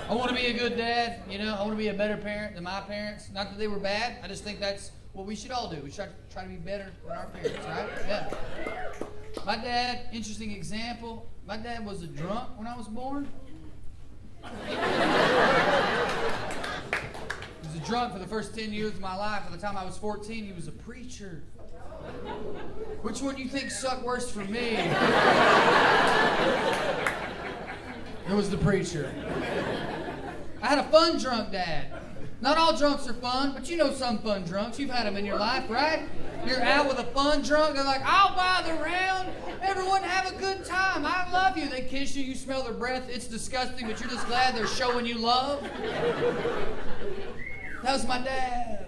I want to be a good dad. I want to be a better parent than my parents. Not that they were bad. I just think that's what we should all do. We should try to be better than our parents, right? Yeah. My dad, interesting example. My dad was a drunk when I was born. He was a drunk for the first 10 years of my life. By the time I was 14, he was a preacher. Which one do you think sucked worse for me? It was the preacher. I had a fun drunk dad. Not all drunks are fun, but you know some fun drunks. You've had them in your life, right? You're out with a fun drunk. They're like, I'll buy the round. Everyone have a good time. I love you. They kiss you. You smell their breath. It's disgusting, but you're just glad they're showing you love. That was my dad.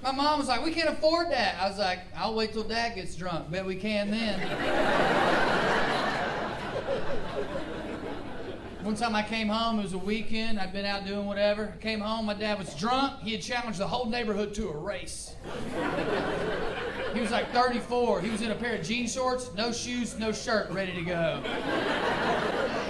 My mom was like, we can't afford that. I was like, I'll wait till Dad gets drunk. Bet we can then. One time I came home, it was a weekend, I'd been out doing whatever. I came home, my dad was drunk. He had challenged the whole neighborhood to a race. He was like 34. He was in a pair of jean shorts, no shoes, no shirt, ready to go.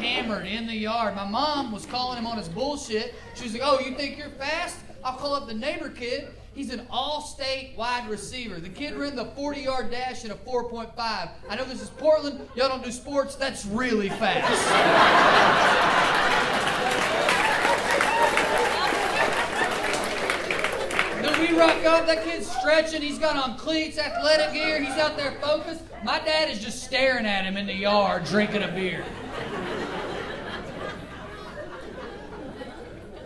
Hammered in the yard. My mom was calling him on his bullshit. She was like, oh, you think you're fast? I'll call up the neighbor kid. He's an all-state wide receiver. The kid ran the 40-yard dash in a 4.5. I know this is Portland. Y'all don't do sports. That's really fast. Then we rock up. That kid's stretching. He's got on cleats, athletic gear. He's out there focused. My dad is just staring at him in the yard, drinking a beer.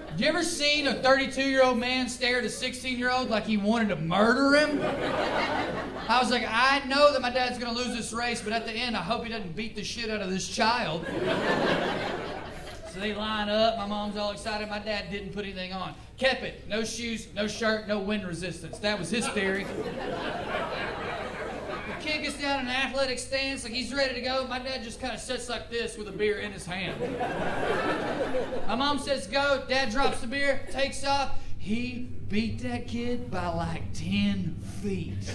Have you ever seen a 32-year-old man stare at a 16-year-old like he wanted to murder him? I was like, I know that my dad's going to lose this race, but at the end, I hope he doesn't beat the shit out of this child. So they line up. My mom's all excited. My dad didn't put anything on. Kept it. No shoes, no shirt, no wind resistance. That was his theory. The kid gets down in an athletic stance like he's ready to go. My dad just kind of sits like this with a beer in his hand. My mom says go. Dad drops the beer, takes off. He beat that kid by like 10 feet.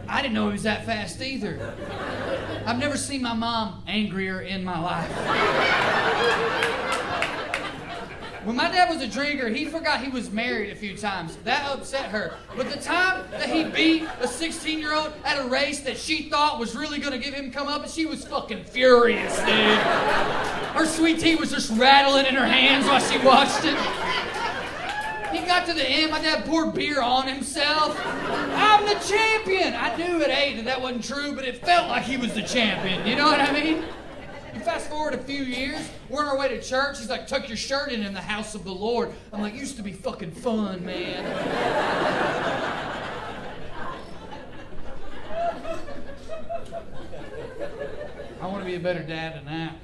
I didn't know he was that fast either. I've never seen my mom angrier in my life. When my dad was a drinker, he forgot he was married a few times. That upset her. But the time that he beat a 16-year-old at a race that she thought was really going to give him come up, and she was fucking furious, dude. Her sweet tea was just rattling in her hands while she watched it. He got to the end, my dad poured beer on himself. I'm the champion! I knew at 8 that wasn't true, but it felt like he was the champion. You know what I mean? You fast forward a few years, we're on our way to church. He's like, tuck your shirt in the house of the Lord. I'm like, used to be fucking fun, man. I want to be a better dad than that.